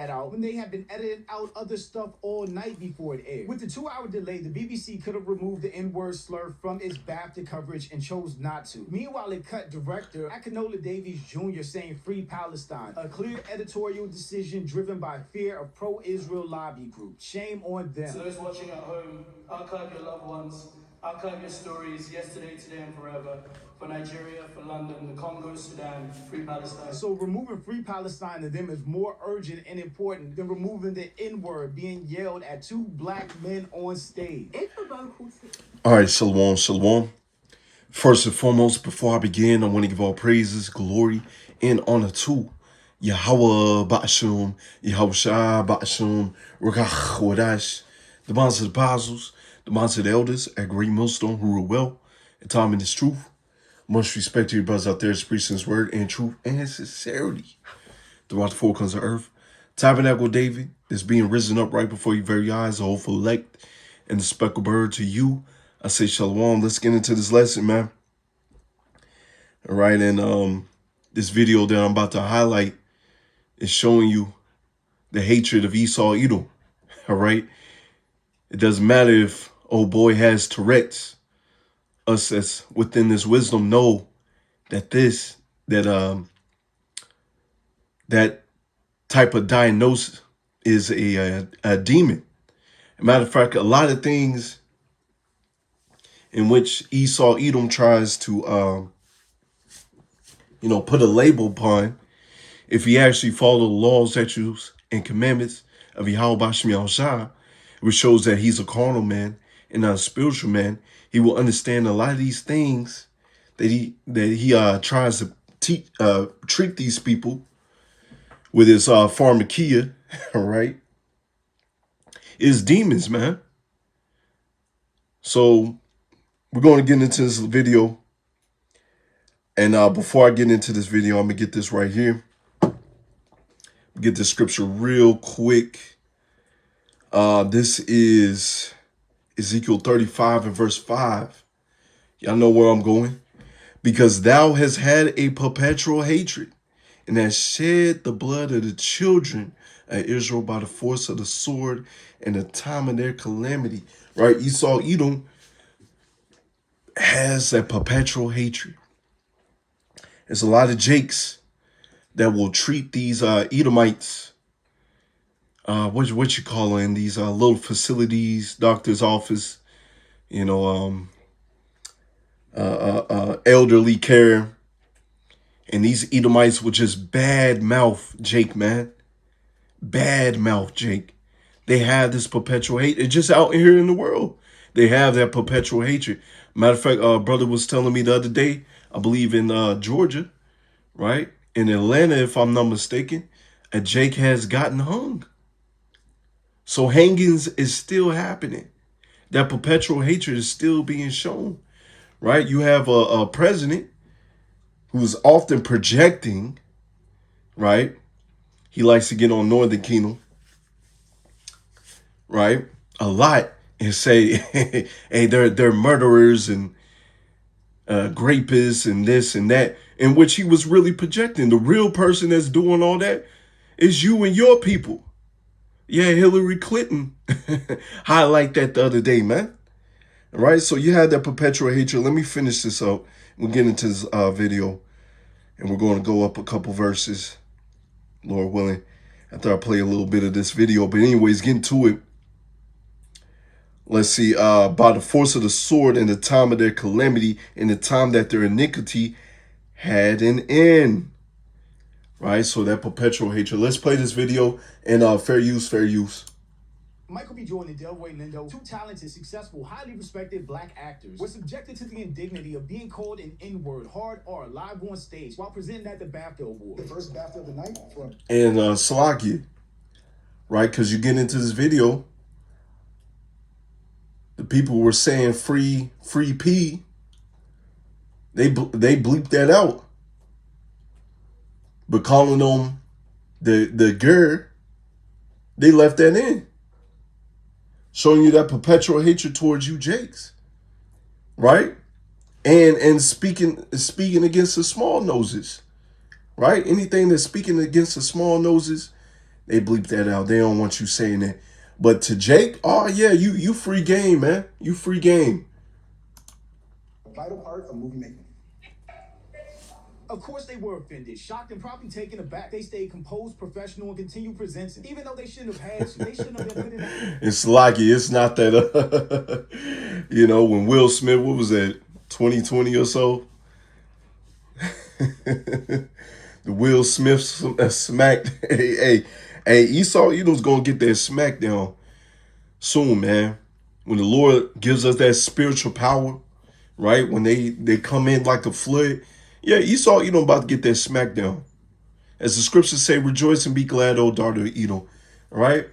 that out when they had been editing out other stuff all night before it aired. With the 2-hour delay, the BBC could have removed the N-word slur from its BAFTA coverage and chose not to. Meanwhile, it cut director Akinola Davies Jr. saying free Palestine, a clear editorial decision driven by fear of pro-Israel lobby groups. Shame on them. To those watching at home, archive your loved ones, archive your stories yesterday, today, and forever. For Nigeria, for London, the Congo, Sudan, free Palestine. So removing free Palestine to them is more urgent and important than removing the N-word being yelled at two black men on stage. All right, shalom, shalom. First and foremost, before I begin, I want to give all praises, glory, and honor to Yahweh Ba'ashum, Yahushua Ba'ashum, Rakach Wadash, the bonds of the apostles, the bonds of the elders, at Great Millstone, who rule well, and time in this truth. Much respect to your brothers out there, preaching his word and truth and sincerity throughout the four corners of earth. Tabernacle David is being risen up right before your very eyes, the hopeful elect and the speckled bird. To you, I say shalom. Let's get into this lesson, man. All right, and this video that I'm about to highlight is showing you the hatred of Esau Edom. All right, it doesn't matter if old boy has Tourette's. Us as within this wisdom know that that type of diagnosis is a demon. Matter of fact, a lot of things in which Esau Edom tries to put a label upon, if he actually follow the laws, statutes, and commandments of Yahweh Bashim Yahushua, which shows that he's a carnal man and not a spiritual man, he will understand a lot of these things that he tries to treat these people with his pharmakia, all right, is demons, man. So we're going to get into this video. And before I get into this video, I'm going to get this right here. Get the scripture real quick. This is Ezekiel 35 and verse 5. Y'all know where I'm going. Because thou hast had a perpetual hatred, and hast shed the blood of the children of Israel by the force of the sword in the time of their calamity. Right? Esau Edom has a perpetual hatred. There's a lot of Jakes that will treat these Edomites, what you call in these little facilities, doctor's office, elderly care, and these Edomites will just bad mouth Jake, man. Bad mouth Jake. They have this perpetual hate. It's just out here in the world. They have that perpetual hatred. Matter of fact, brother was telling me the other day, I believe in Georgia, right? In Atlanta, if I'm not mistaken, a Jake has gotten hung. So hangings is still happening. That perpetual hatred is still being shown, right? You have a president who's often projecting, right? He likes to get on Northern Kingdom, right? A lot, and say, hey, they're murderers and rapists and this and that, in which he was really projecting. The real person that's doing all that is you and your people. Yeah, Hillary Clinton highlight that the other day, man. All right, so you had that perpetual hatred. Let me finish this up. We'll get into this video, and we're going to go up a couple verses, Lord willing, after I play a little bit of this video. But anyways, getting to it. Let's see, by the force of the sword in the time of their calamity, in the time that their iniquity had an end. Right, so that perpetual hatred. Let's play this video, and fair use, fair use. Michael B. Jordan and Delroy Lindo, two talented, successful, highly respected black actors, were subjected to the indignity of being called an N-word, hard R, live on stage, while presenting at the BAFTA Award. The first BAFTA of the night. And Salaki, right, because you get into this video, the people were saying free P. They bleeped that out. But calling them the ger, they left that in. Showing you that perpetual hatred towards you Jakes. Right? And speaking against the small noses. Right? Anything that's speaking against the small noses, They bleep that out. They don't want you saying that. But to Jake, oh yeah, you free game, man. You free game. A vital part of movie making. Of course they were offended, shocked, and probably taken aback. They stayed composed, professional, and continued presenting. Even though they shouldn't have had to, they shouldn't have been put in that. It's lucky. It's not that, when Will Smith, what was that, 2020 or so? The Will Smith smacked. Hey, Esau Edom's gonna get that smackdown soon, man. When the Lord gives us that spiritual power, right? When they come in like a flood, yeah, Esau Edom about to get that smackdown. As the scriptures say, rejoice and be glad, O daughter of Edom, right?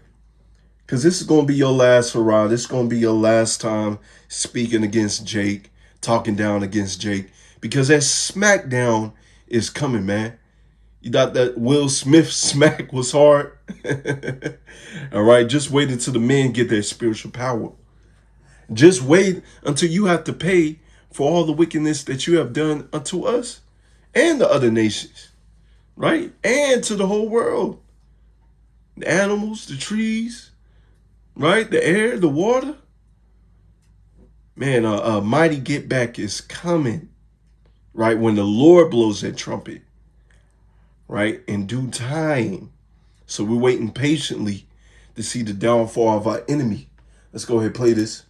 Because this is going to be your last hurrah. This is going to be your last time speaking against Jake, talking down against Jake. Because that smackdown is coming, man. You thought that Will Smith smack was hard? All right, just wait until the men get their spiritual power. Just wait until you have to pay for all the wickedness that you have done unto us and the other nations, right? And to the whole world. The animals, the trees, right? The air, the water. Man, a mighty get back is coming, right? When the Lord blows that trumpet, right? In due time. So we're waiting patiently to see the downfall of our enemy. Let's go ahead and play this.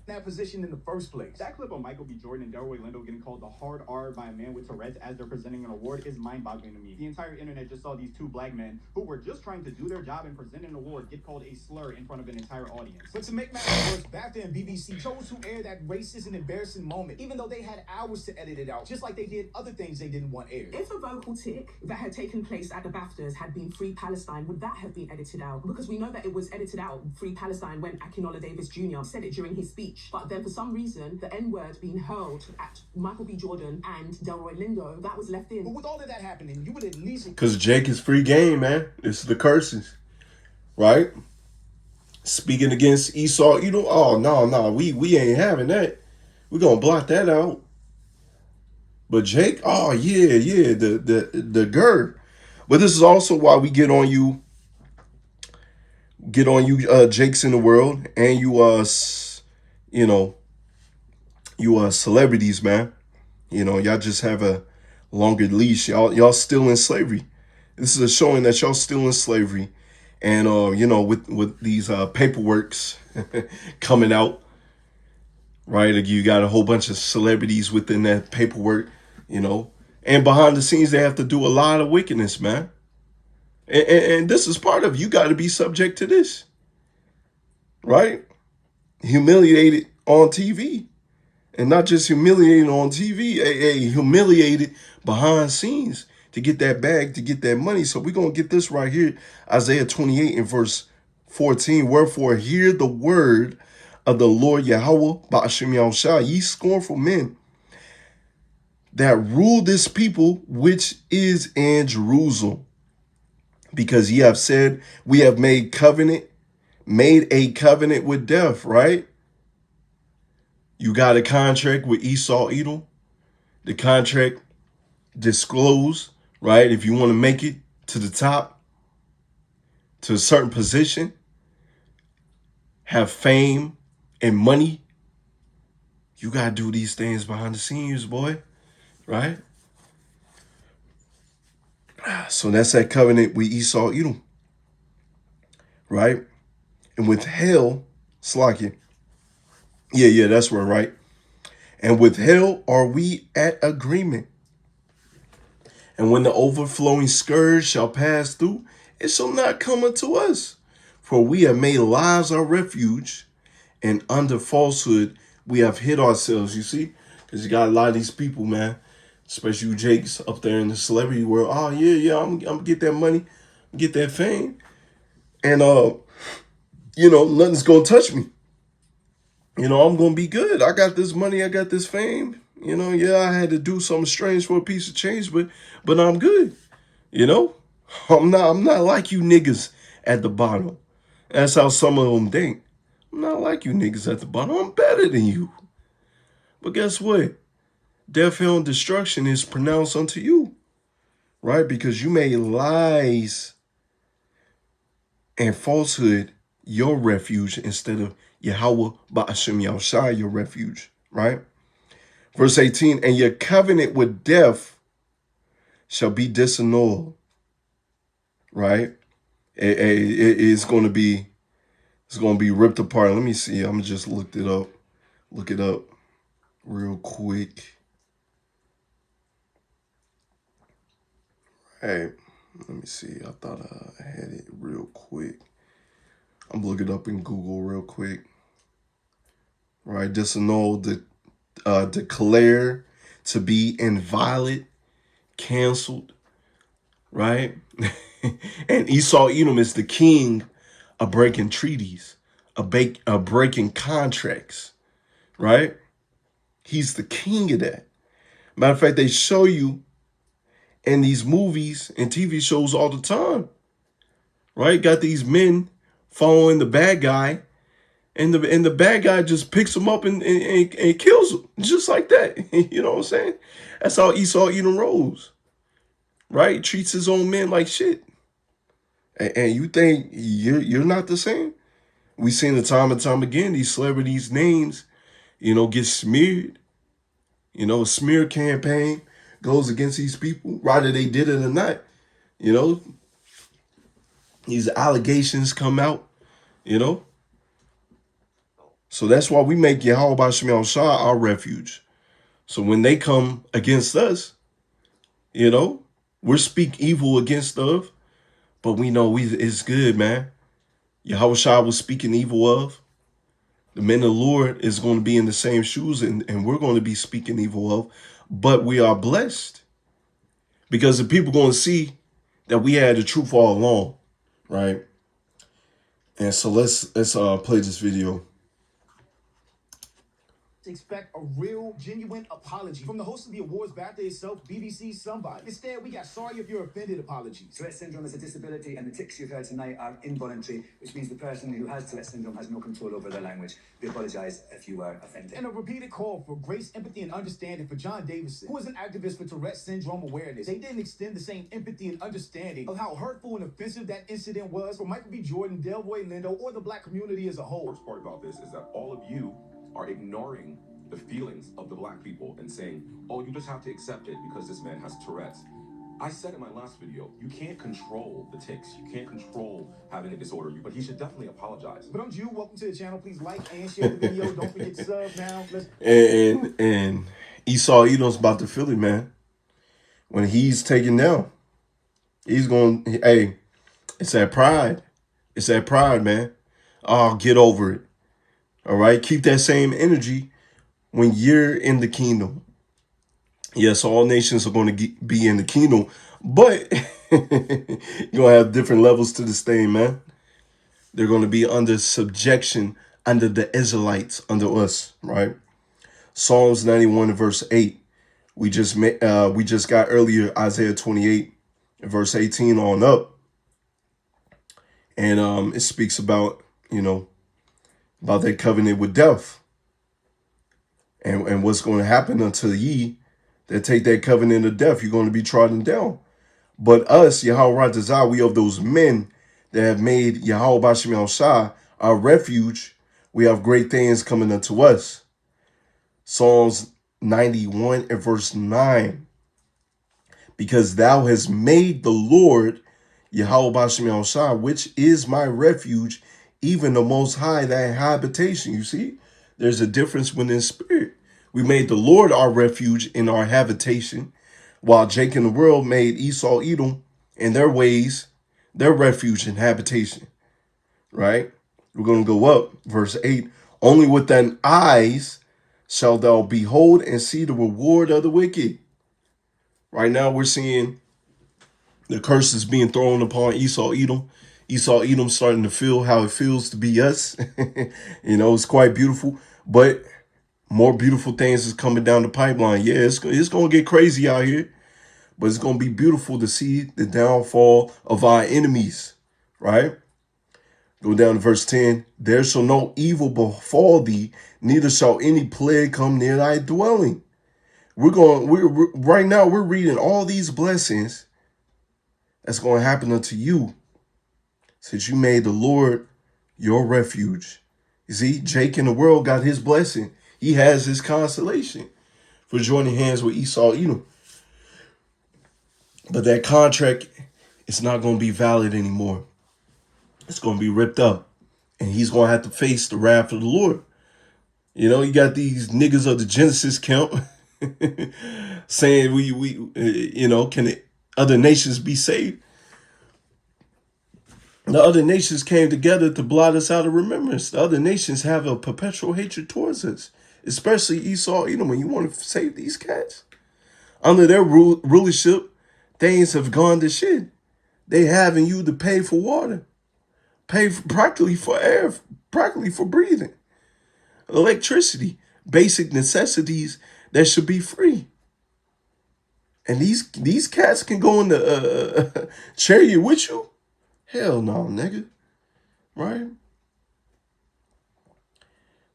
That position in the first place. That clip of Michael B. Jordan and Delroy Lindo getting called the hard R by a man with Tourette's as they're presenting an award is mind-boggling to me. The entire internet just saw these two black men who were just trying to do their job and present an award get called a slur in front of an entire audience. But to make matters worse, BAFTA and BBC chose to air that racist and embarrassing moment, even though they had hours to edit it out, just like they did other things they didn't want aired. If a vocal tick that had taken place at the BAFTAs had been Free Palestine, would that have been edited out? Because we know that it was edited out, Free Palestine, when Akinola Davis Jr. said it during his speech. But then for some reason, the N-word being hurled at Michael B. Jordan and Delroy Lindo, that was left in. But with all of that happening, you would at least... Because Jake is free game, man. It's the curses, right? Speaking against Esau, oh, no, we ain't having that. We're going to block that out. But Jake, oh, yeah, the GER. But this is also why we get on you, Jakes in the world, and you celebrities, man. Y'all just have a longer leash. Y'all still in slavery. This is a showing that y'all still in slavery. And with these paperworks coming out, right? You got a whole bunch of celebrities within that paperwork, and behind the scenes they have to do a lot of wickedness, man. And this is part of you got to be subject to this, right? Humiliated on TV. And not just humiliated on TV, humiliated behind scenes to get that bag, to get that money. So we're going to get this right here, Isaiah 28 and verse 14. Wherefore hear the word of the Lord Yahweh, Ba'ashem Yahushua, ye scornful men that rule this people which is in Jerusalem. Because ye have said, we have made a covenant with death, right? You got a contract with Esau Edom. The contract disclosed, right? If you want to make it to the top, to a certain position, have fame and money, you got to do these things behind the scenes, boy, right? So that's that covenant with Esau Edom, right? And with hell, Slakia. Yeah, that's right. And with hell are we at agreement. And when the overflowing scourge shall pass through, it shall not come unto us. For we have made lies our refuge, and under falsehood we have hid ourselves. You see? Because you got a lot of these people, man, especially you Jakes up there in the celebrity world. Oh, yeah, I'm going to get that money, get that fame. And, nothing's going to touch me. I'm going to be good. I got this money. I got this fame. I had to do something strange for a piece of change, but I'm good. I'm not like you niggas at the bottom. That's how some of them think. I'm not like you niggas at the bottom. I'm better than you. But guess what? Death, hell, and destruction is pronounced unto you, right? Because you made lies and falsehood your refuge instead of Yahweh Ba'ashem Yahushua your refuge, right? Verse 18, and your covenant with death shall be disannulled, right? It's going to be ripped apart. Let me see. I'm just look it up real quick. Hey, let me see. I thought I had it real quick. I'm looking it up in Google real quick. Right, disannul, declare to be inviolate, canceled, right? And Esau Edom is the king of breaking treaties, of breaking contracts, right? He's the king of that. Matter of fact, they show you in these movies and TV shows all the time, right? Got these men following the bad guy, and the bad guy just picks him up and kills him just like that. You know what I'm saying? That's how Esau Edom rolls, right? Treats his own men like shit. And you think you're not the same? We seen it time and time again. These celebrities' names, get smeared. A smear campaign goes against these people, whether they did it or not. These allegations come out. So that's why we make Yahweh Ba'ashem Yahushua our refuge. So when they come against us, we're speak evil against stuff, but we know it's good, man. Yahushua was speaking evil of. The men of the Lord is going to be in the same shoes, and we're going to be speaking evil of, but we are blessed because the people going to see that we had the truth all along, right? And so let's play this video. Expect a real, genuine apology from the host of the awards, BAFTA itself, BBC Somebody. Instead, we got sorry if you're offended apologies. Tourette syndrome is a disability, and the tics you've heard tonight are involuntary, which means the person who has Tourette syndrome has no control over their language. We apologise if you were offended. And a repeated call for grace, empathy, and understanding for John Davison, who is an activist for Tourette syndrome awareness. They didn't extend the same empathy and understanding of how hurtful and offensive that incident was for Michael B. Jordan, Delroy Lindo, or the black community as a whole. The worst part about this is that all of you are ignoring the feelings of the black people and saying, oh, you just have to accept it because this man has Tourette's. I said in my last video, you can't control the tics. You can't control having a disorder, but he should definitely apologize. But I'm Jew. Welcome to the channel. Please like and share the video. Don't forget to sub now. And Esau Edom's about to feel it, man. When he's taken down, he's going, hey, it's that pride. It's that pride, man. Oh, get over it. All right? Keep that same energy when you're in the kingdom. Yes, all nations are going to be in the kingdom, but you're going to have different levels to this thing, man. They're going to be under subjection under the Israelites, under us, right? Psalms 91 verse 8. We just got earlier Isaiah 28 verse 18 on up. And it speaks about, about that covenant with death. And what's going to happen unto ye that take that covenant of death, you're going to be trodden down. But us, Yahweh Ratazah, we of those men that have made Yahweh Ba'ashem Yahushua our refuge. We have great things coming unto us. Psalms 91 and verse 9. Because thou hast made the Lord, Yahweh Ba'ashem Yahushua, which is my refuge, even the Most High, thy habitation. You see, there's a difference within spirit. We made the Lord our refuge in our habitation, while Jake and the world made Esau Edom and their ways their refuge and habitation, right? We're going to go up, verse 8. Only with thine eyes shalt thou behold and see the reward of the wicked. Right now we're seeing the curses being thrown upon Esau Edom. Esau Edom starting to feel how it feels to be us. It's quite beautiful, but more beautiful things is coming down the pipeline. Yeah, it's going to get crazy out here, but it's going to be beautiful to see the downfall of our enemies, right? Go down to verse 10. There shall no evil befall thee, neither shall any plague come near thy dwelling. Right now we're reading all these blessings that's going to happen unto you, since you made the Lord your refuge. You see, Jake in the world got his blessing. He has his consolation for joining hands with Esau Edom. But that contract is not going to be valid anymore. It's going to be ripped up. And he's going to have to face the wrath of the Lord. You know, you got these niggas of the Genesis camp saying can the other nations be saved? The other nations came together to blot us out of remembrance. The other nations have a perpetual hatred towards us, especially Esau, Edom. When you want to save these cats, under their rulership, things have gone to shit. They having you to pay for water, practically for air, practically for breathing, electricity, basic necessities that should be free. And these cats can go in the chariot with you? Hell no, nigga. Right?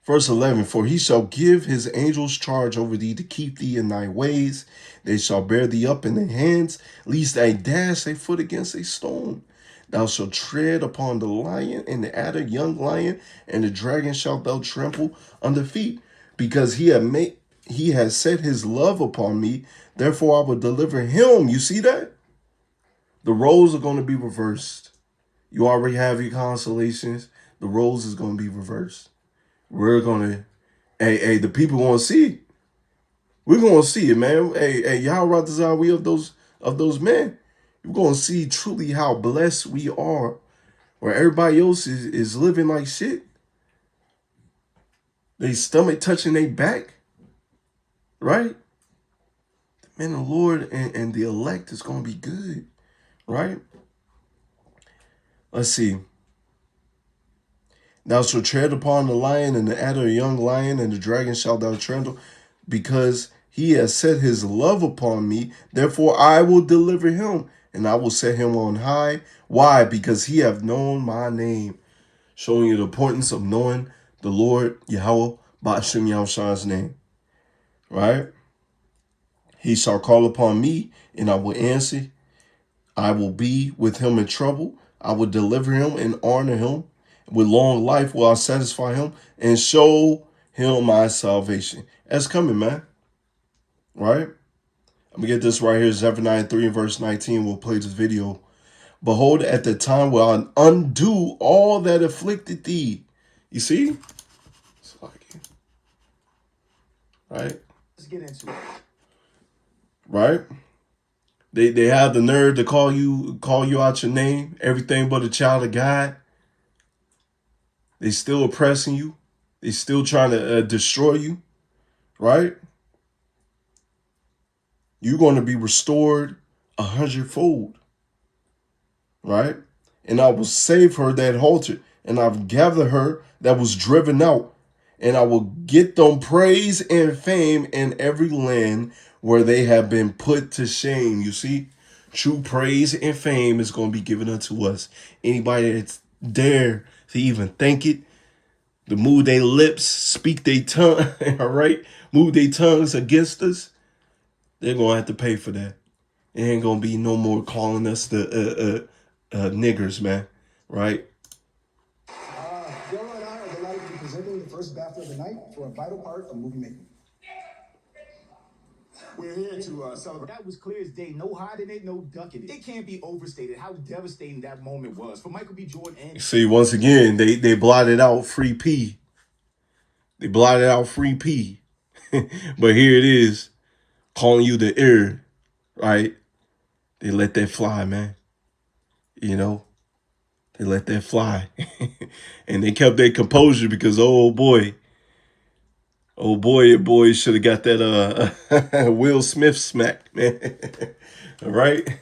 Verse 11, for he shall give his angels charge over thee to keep thee in thy ways. They shall bear thee up in their hands, lest thou dash thy foot against a stone. Thou shalt tread upon the lion and the adder, young lion, and the dragon shalt thou trample under feet. Because he has set his love upon me, therefore I will deliver him. You see that? The roles are going to be reversed. You already have your consolations. The roles is going to be reversed. We're going to, the people going to see it. We're going to see it, man. Y'all rather we of those men. You're going to see truly how blessed we are, where everybody else is living like shit. They stomach touching their back, right? The men of the Lord and the elect is going to be good, right? Let's see. Thou shalt tread upon the lion and the adder, a young lion, and the dragon shalt thou trample, because he has set his love upon me. Therefore I will deliver him, and I will set him on high. Why? Because he hath known my name. Showing you the importance of knowing the Lord, Yahweh, Ba'ashem Yahushua's name. Right? He shall call upon me, and I will answer. I will be with him in trouble. I will deliver him and honor him. With long life will I satisfy him and show him my salvation. That's coming, man. Right? I'm going to get this right here. Zephaniah 3 and verse 19. We'll play this video. Behold, at the time will I undo all that afflicted thee. You see? It's like, right? Let's get into it. Right? They have the nerve to call you out your name, everything but a child of God. They still oppressing you. They still trying to destroy you, right? You're going to be restored 100-fold, right? And I will save her that halted, and I've gathered her that was driven out, and I will get them praise and fame in every land where they have been put to shame. You see, true praise and fame is going to be given unto us. Anybody that's dare to even think it, to move their lips, speak their tongue, all right, move their tongues against us, they're going to have to pay for that. It ain't going to be no more calling us the niggers, man, right? Dara and I are delighted to be presenting the first BAFTA of the night for a vital part of movie making. We're here to celebrate. That was clear as day. No hiding it, no ducking it. It can't be overstated how devastating that moment was for Michael B. Jordan and... See, once again, they blotted out Free P. They blotted out Free P. But here it is, calling you the ear, right? They let that fly, man. You know, they let that fly. And they kept their composure because, oh boy, should have got that Will Smith smack, man. All right?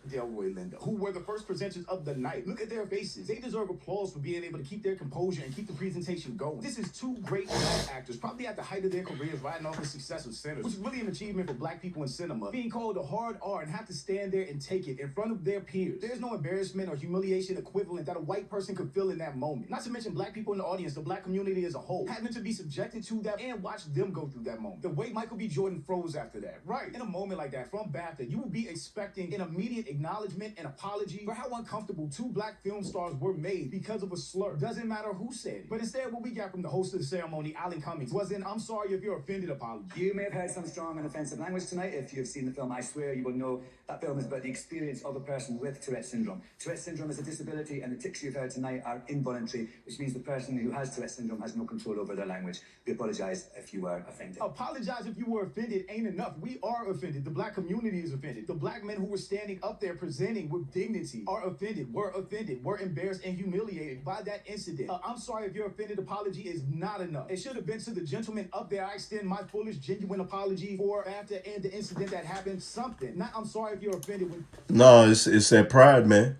Delroy Lindo, who were the first presenters of the night. Look at their faces. They deserve applause for being able to keep their composure and keep the presentation going. This is two great black actors, probably at the height of their careers, riding off the success of Sinners, which is really an achievement for black people in cinema. Being called a hard R and have to stand there and take it in front of their peers. There's no embarrassment or humiliation equivalent that a white person could feel in that moment. Not to mention black people in the audience, the black community as a whole, having to be subjected to that and watch them go through that moment. The way Michael B. Jordan froze after that. Right. In a moment like that, from BAFTA, you will be expecting an immediate acknowledgement and apology for how uncomfortable two black film stars were made because of a slur. Doesn't matter who said it. But instead, what we got from the host of the ceremony, Alan Cummings, was an "I'm sorry if you're offended" apology. You may have heard some strong and offensive language tonight. If you've seen the film, I swear you will know that film is about the experience of a person with Tourette syndrome. Tourette syndrome is a disability, and the tics you've heard tonight are involuntary, which means the person who has Tourette syndrome has no control over their language. We apologise if you were offended. Apologize if you were offended ain't enough. We are offended. The black community is offended. The black men who were standing up there presenting with dignity are offended. We're embarrassed and humiliated by that incident. I'm sorry if you're offended apology is not enough. It should have been to the gentleman up there. I extend my fullest, genuine apology for after and the incident that happened. Something. Not I'm sorry if you're offended. No, it's that pride, man.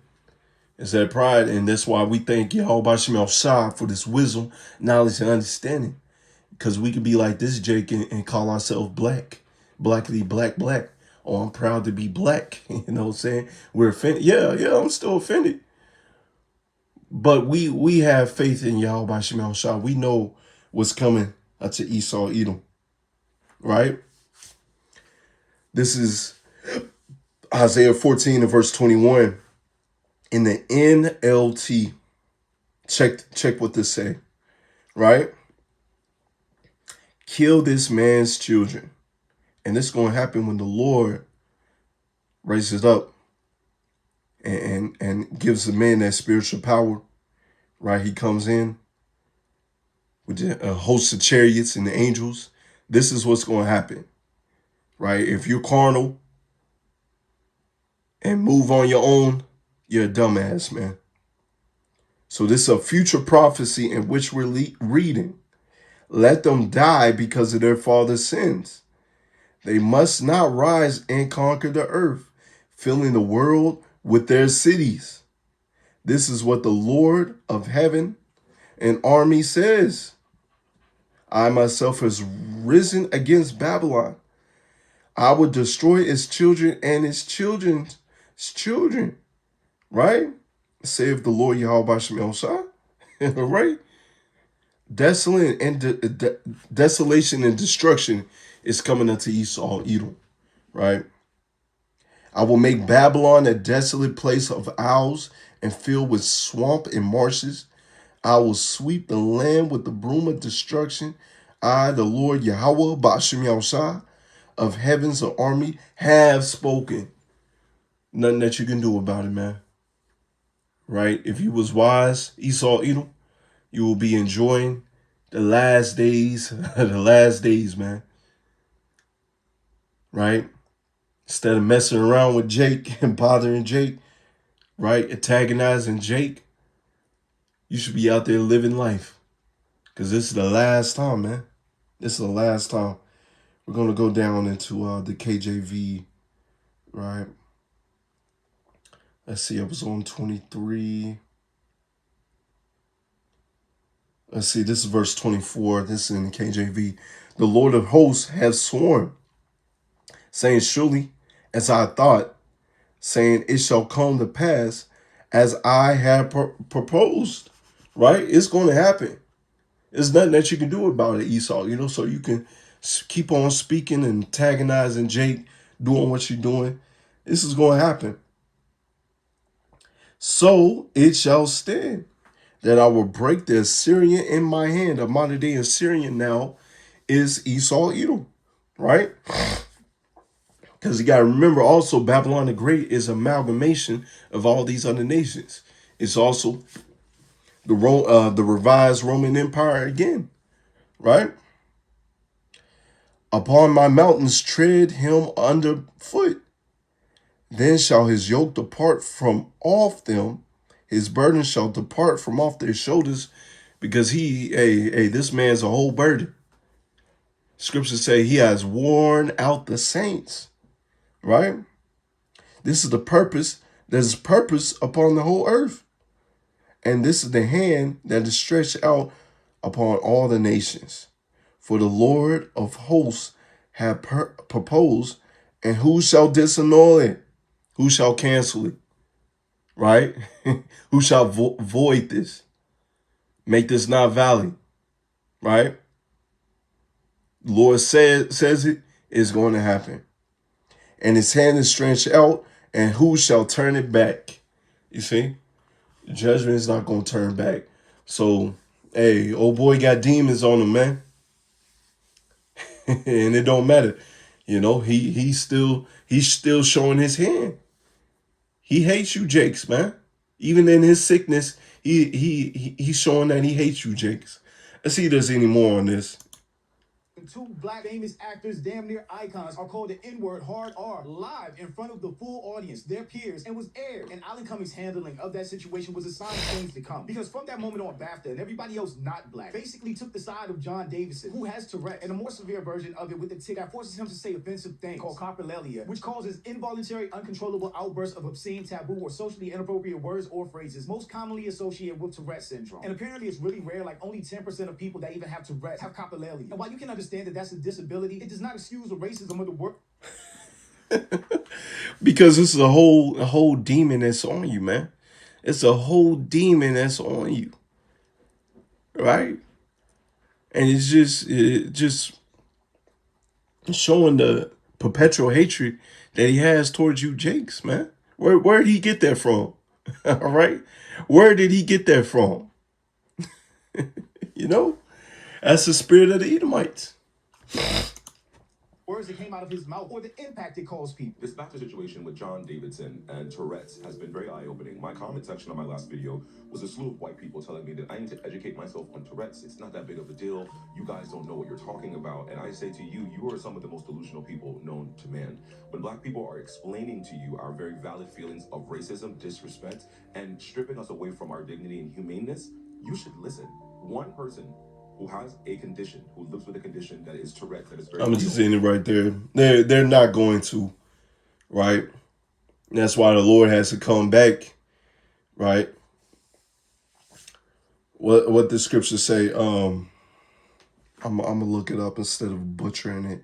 It's that pride, and that's why we thank Yahweh Shem Shah for this wisdom, knowledge, and understanding. Because we could be like this, Jake, and call ourselves black. Blackly black. Oh, I'm proud to be black. You know what I'm saying? We're offended. Yeah, I'm still offended. But we have faith in Yahweh Shem Shah. We know what's coming to Esau, Edom. Right? This is Isaiah 14 and verse 21. In the NLT, check what this say. Right? Kill this man's children. And this is going to happen when the Lord raises up and gives the man that spiritual power, right? He comes in with a host of chariots and the angels. This is what's going to happen, right? If you're carnal and move on your own, you're a dumbass, man. So this is a future prophecy in which we're reading. Let them die because of their father's sins. They must not rise and conquer the earth, filling the world with their cities. This is what the Lord of heaven and army says. I myself has risen against Babylon. I will destroy its children and its children's children. Right? Save the Lord Yahweh Shem Shah. Right? Desolation and destruction is coming unto Esau, Edom, right? I will make Babylon a desolate place of owls and filled with swamp and marshes. I will sweep the land with the broom of destruction. I, the Lord Yahweh, Ba'ashem Yahushua, of heaven's army, have spoken. Nothing that you can do about it, man. Right? If you was wise, Esau, Edom, you will be enjoying the last days, man. Right? Instead of messing around with Jake and bothering Jake, right? Antagonizing Jake, you should be out there living life. Because this is the last time, man. This is the last time. We're going to go down into the KJV, right? Let's see, I was on 23. Let's see, this is verse 24. This is in the KJV. The Lord of hosts has sworn, saying, surely, as I thought, saying, it shall come to pass as I have proposed. Right? It's going to happen. There's nothing that you can do about it, Esau. You know, so you can keep on speaking and antagonizing Jake, doing what you're doing. This is going to happen. So it shall stand that I will break the Assyrian in my hand. A modern day Assyrian now is Esau, Edom, right? Because you got to remember also Babylon the Great is amalgamation of all these other nations. It's also the revised Roman Empire again, right? Upon my mountains tread him underfoot. Then shall his yoke depart from off them. His burden shall depart from off their shoulders, because this man's a whole burden. Scriptures say he has worn out the saints, right? This is the purpose. There's purpose upon the whole earth. And this is the hand that is stretched out upon all the nations. For the Lord of hosts hath proposed, and who shall disannul it? Who shall cancel it? Right? Who shall void this? Make this not valid. Right? Lord says it is going to happen. And his hand is stretched out, And who shall turn it back? You see? Judgment is not going to turn back. So, hey, old boy got demons on him, man. And it don't matter. You know, he's still showing his hand. He hates you, Jakes, man. Even in his sickness, he's showing that he hates you, Jakes. Let's see if there's any more on this. Two black famous actors, damn near icons, are called the N-word hard R live in front of the full audience, their peers, and was aired. And Alan Cummings' handling of that situation was a sign of things to come. Because from that moment on, BAFTA and everybody else not black basically took the side of John Davison, who has Tourette, and a more severe version of it with the tick that forces him to say offensive things called coprolalia, which causes involuntary, uncontrollable outbursts of obscene, taboo, or socially inappropriate words or phrases, most commonly associated with Tourette syndrome. And apparently it's really rare, like only 10% of people that even have Tourette have coprolalia. And while you can understand that that's a disability, it does not excuse the racism of the work. Because it's a whole demon that's on you, man. It's a whole demon that's on you, right? And it's just showing the perpetual hatred that he has towards you, Jakes, man. Where did he get that from? All right, where did he get that from? You know, that's the spirit of the Edomites. Words that came out of his mouth or the impact it caused people. This BAFTA situation with John Davidson and Tourette's has been very eye-opening. My comment section on my last video was a slew of white people telling me that I need to educate myself on Tourette's. It's not that big of a deal. You guys don't know what you're talking about. And I say to you, you are some of the most delusional people known to man. When black people are explaining to you our very valid feelings of racism, disrespect, and stripping us away from our dignity and humaneness, you should listen. One person who has a condition, who lives with a condition that is Tourette, that is very I'm just saying it right there. They're not going to, right? And that's why the Lord has to come back, right? What the scriptures say. I'm gonna look it up instead of butchering it.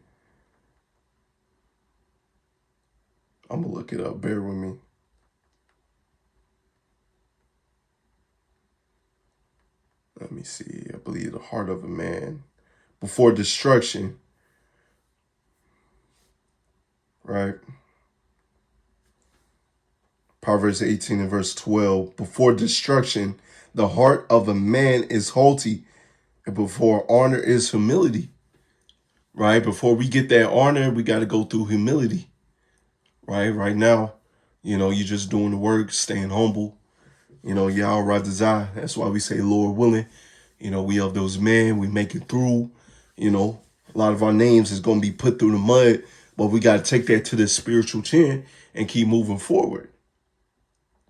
I'm gonna look it up. Bear with me. Let me see. I believe the heart of a man before destruction, right? Proverbs 18 and verse 12. Before destruction, the heart of a man is haughty, and before honor is humility, right? Before we get that honor, we got to go through humility, right? Right now, you know, you're just doing the work, staying humble. You know, Yahweh Radazah. That's why we say, Lord willing. You know, we of those men, we make it through. You know, a lot of our names is going to be put through the mud, but we got to take that to the spiritual chin and keep moving forward,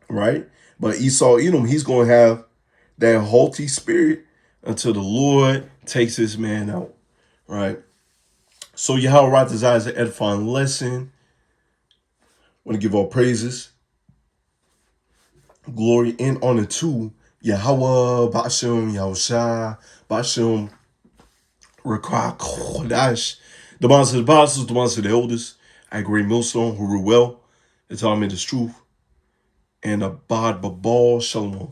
right? But Esau, Edom, he's going to have that haughty spirit until the Lord takes this man out, right? So Yahweh Radazah is an edifying lesson. I want to give all praises, glory, and honor to Yahweh, Ba'ashem, Yahushua, Ba'ashem, Rakah, Kodash, the monster of the apostles, the monster of the elders, at Great Millstone, who rule well, the time in this truth, and Abad Babal Shalom.